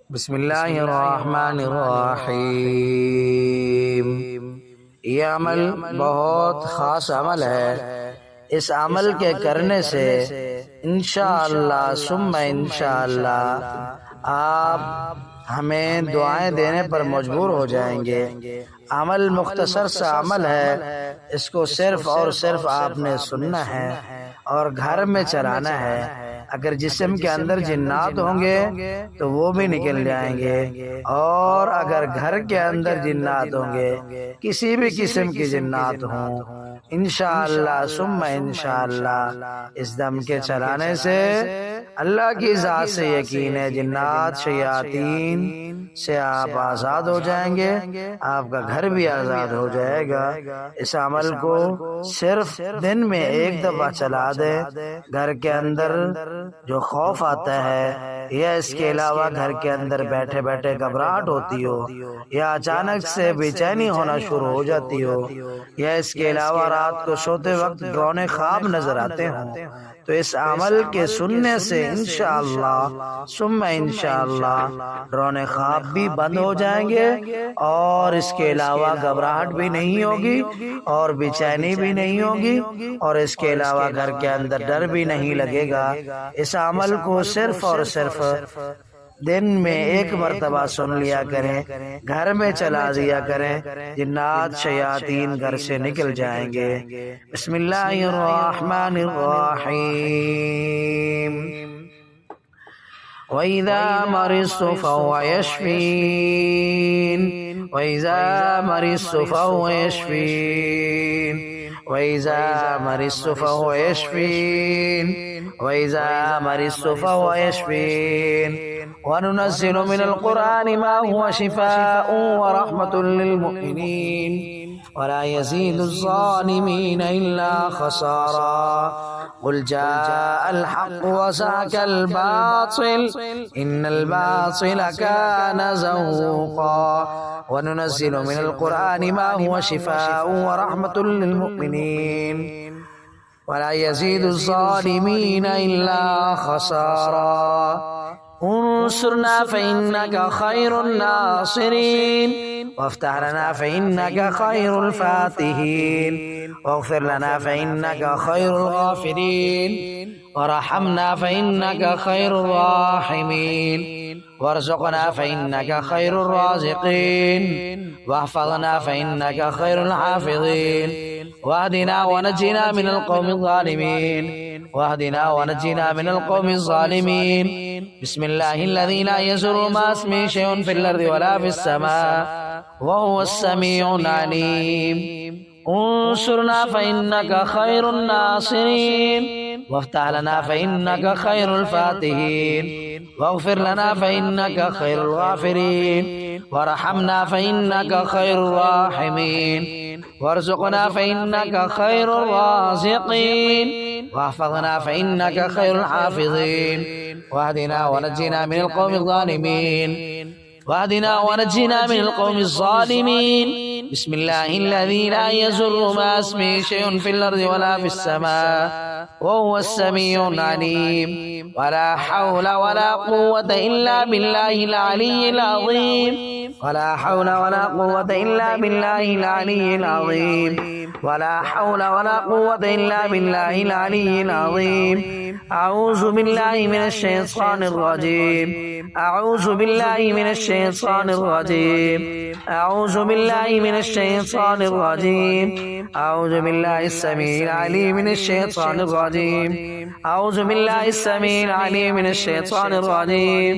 बिस्मिल्लाहिर्रहमानिर्रहीम। ये अमल बहुत ख़ास अमल है। इस अमल के करने से इंशाअल्लाह सुम्मा इंशाअल्लाह आप हमें दुआएं देने पर मजबूर हो जाएंगे। अमल मुख्तसर सा अमल है, इसको सिर्फ और सिर्फ आपने सुनना है और घर में चलाना है। अगर जिस्म के अंदर जिन्नात होंगे तो वो भी निकल जाएंगे, और अगर घर के अंदर जिन्नात होंगे, किसी भी किस्म की जिन्नात हों, इंशाअल्लाह सुम्मा इंशाअल्लाह इस दम के चलाने से अल्लाह की ज़ात से यकीन है जिन्नात शयातीन से आप आज़ाद हो जाएंगे, आपका घर भी आज़ाद हो जाएगा। इस अमल को सिर्फ दिन में एक दफ़ा चला दे। घर के अंदर जो खौफ आता है या इसके अलावा घर के अंदर बैठे बैठे घबराहट होती हो, या अचानक से बेचैनी होना शुरू हो जाती हो, या इसके अलावा रात को सोते वक्त डरावने ख्वाब नजर आते हों, तो इस अमल के सुनने से इंशाअल्लाह सुम्मा इंशाअल्लाह डरावने ख्वाब भी बंद हो जाएंगे, और इसके अलावा घबराहट भी नहीं होगी और बेचैनी भी नहीं होगी, और इसके अलावा घर के अंदर डर भी नहीं लगेगा। इस अमल को सिर्फ और सिर्फ दिन में एक मर्तबा सुन लिया करें, घर में चला दिया करें, जिन्नात शयातीन घर से निकल जाएंगे। बिस्मिल्लाहिर्रहमानिर्रहीम। वइज़ा मरिज़्तु फहुव यशफ़ीन, वइज़ा मरिज़्तु फहुव यशफ़ीन, वइज़ा मरिज़्तु फहुव यशफ़ीन, वइज़ा मरिज़्तु फहुव यशफ़ीन। वनुनज़्ज़िलु मिनल क़ुरआनि मा हुवा शिफ़ाअun व रहमतुल लिल मुमिनीन वला यज़ीदुज़्ज़ालिमीन इल्ला ख़सारा। क़ुल जाअल हक़्क़ु व ज़हक़ल बातिल इन्नल बातिल कान ज़हूक़ा। वनुनज़्ज़िलु मिनल क़ुरआनि मा हुवा शिफ़ाअun व रहमतुल लिल मुमिनीन वला यज़ीदुज़्ज़ालिमीन इल्ला ख़सारा। उन्सुरना फ़इन्नका खैरुन नासिरीन वफ़्तह लना फ़इन्नका खैरुल फ़ातिहीन वग़फ़िर लना फ़इन्नका खैरुल गाफ़िरीन वरहमना फ़इन्नका खैरुर राहिमीन वरज़ुक़ना फ़इन्नका खैरुर राज़िक़ीन वहफ़ज़ना फ़इन्नका खैरुल हाफ़िज़ीन वहदिना वनज्जिना मिनल क़ौमिज़ ज़ालिमीन वहदिना वनज्जिना मिनल क़ौमिज़ ज़ालिमीन। बिस्मिल्लाहिल्लज़ी ला यज़ुर्रु मअ इस्मिही शैउन फ़िल अर्ज़ि वला फ़िस समाअ व हुवस समीउल अलीम। उन्सुरना फ़इन्नका खैरुन नासिरीन वफ़्तह लना फ़इन्नका खैरुल फ़ातिहीन वग़फ़िर लना फ़इन्नका खैरुल गाफ़िरीन वरहमना फ़इन्नका खैरुर राहिमीन वरज़ुक़ना फ़इन्नका खैरुर राज़िक़ीन वहफ़ज़ना फ़इन्नका खैरुल हाफ़िज़ीन वहदिना वनज्जिना मिनल क़ौमिज़ ज़ालिमीन वहदिना वनज्जिना मिनल क़ौमिज़ ज़ालिमीन। बिस्मिल्लाहिल्लज़ी ला यज़ुर्रु मअ इस्मिही शैउन फ़िल अर्ज़ि वला फ़िस समाअ व हुवस समीउल अलीम। वला हौला वला क़ुव्वता इल्ला बिल्लाहिल अलिय्यिल अज़ीम। वला हौला वला क़ुव्वता इल्ला बिल्लाहिल अलिय्यिल अज़ीम। वला हौला वला क़ुव्वता इल्ला बिल्लाहिल अलिय्यिल अज़ीम। अऊज़ु बिल्लाहि मिनश शैतानिर रजीम। अऊज़ु बिल्लाहि मिनश शैतानिर रजीम। अऊज़ु बिल्लाहि मिनश शैतानिर रजीम। अऊज़ु बिल्लाहिस समीइल अलीम मिनश शैतानिर रजीम। अऊज़ु बिल्लाहिस समीइल अलीम मिनश शैतानिर रजीम।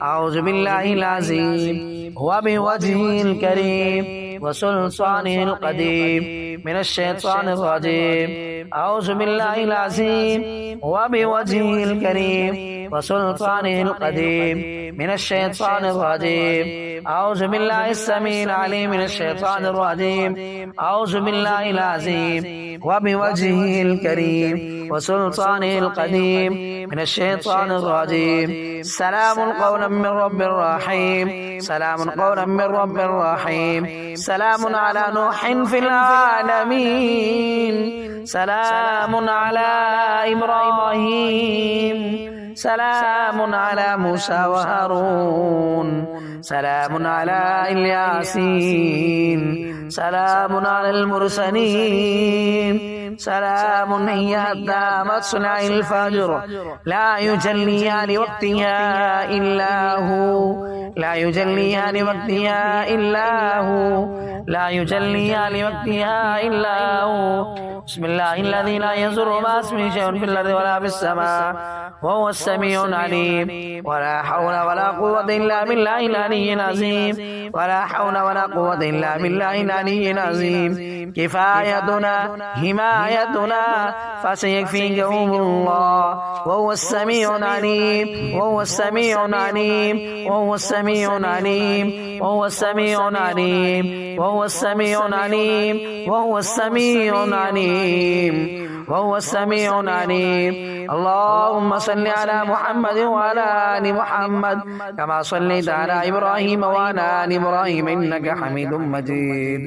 अऊज़ु बिल्लाहिल अज़ीम व बिवजहिल करीम व सुल्तानिल क़दीम मिनश शैतानिर रजीम। अऊज़ु बिल्लाहिल अज़ीम व बिवजहिल करीम व सुल्तानिल क़दीम मिनश शैतानिर रजीम। अऊज़ु बिल्लाहिस समीइल अलीम मिनश शैतानिर रजीम। अऊज़ु बिल्लाहिल अज़ीम व बिवजहिल करीम व सुल्तानिल क़दीम मिनश शैतानिर रजीम। सलामुन क़ौलन मिर रब्बिर रहीम। सलामुन क़ौलन मिर रब्बिर रहीम। सलामुन अला नूहिन फ़िल आलमीन। सलामुन अला इब्राहीम। सलामुन अला मूसा व हारून। سلام على الياسين سلام على المرسلين سلام هي حتى مطلع الفجر لا يجليها لوقتها إلا هو لا يجليها لوقتها إلا هو لا يجليها لوقتها إلا هو بسم الله الذي لا يضر مع اسمه شيء في الأرض ولا في السماء وهو السميع العليم ولا حول ولا قوة إلا بالله العلي العظيم ولا حول ولا قوة إلا بالله العلي العظيم كفايتنا حمايتنا فسيكفيكهم الله وهو السميع العليم وهو السميع العليم وهو السميع العليم وهو السميع العليم وهو السميع العليم وهو السميع العليم وهو السميع العليم اللهم صل على محمد وعلى آل محمد كما صليت على إبراهيم وعلى آل إبراهيم إنك حميد مجيد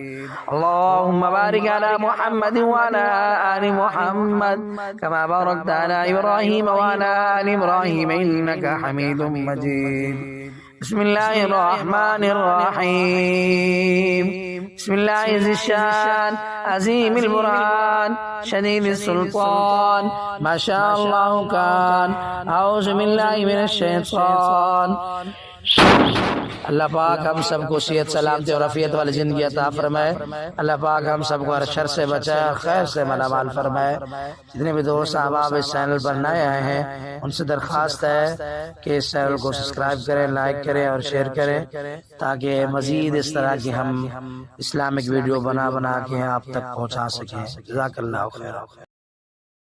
اللهم بارك على محمد وعلى آل محمد كما باركت على إبراهيم وعلى آل إبراهيم إنك حميد مجيد بسم الله الرحمن الرحيم بسم الله ذي الشان عظيم البرهان شديد السلطان ما شاء الله كان أعوذ بالله من الشيطان अल्लाह पाक हम सबको सेहत सलामती और अफियत वाली जिंदगी अता फरमाए। अल्लाह पाक हम सबको हर शर से बचाए और खैर से मालामाल फरमाए। जितने भी दोस्त अहबाब इस चैनल पर नए आए हैं उनसे दरख्वास्त है कि इस चैनल को सब्सक्राइब करें, लाइक करें और शेयर करें ताकि मजीद इस तरह की हम इस्लामिक वीडियो बना के आप तक पहुँचा सकें। जज़ाकल्लाहु खैर।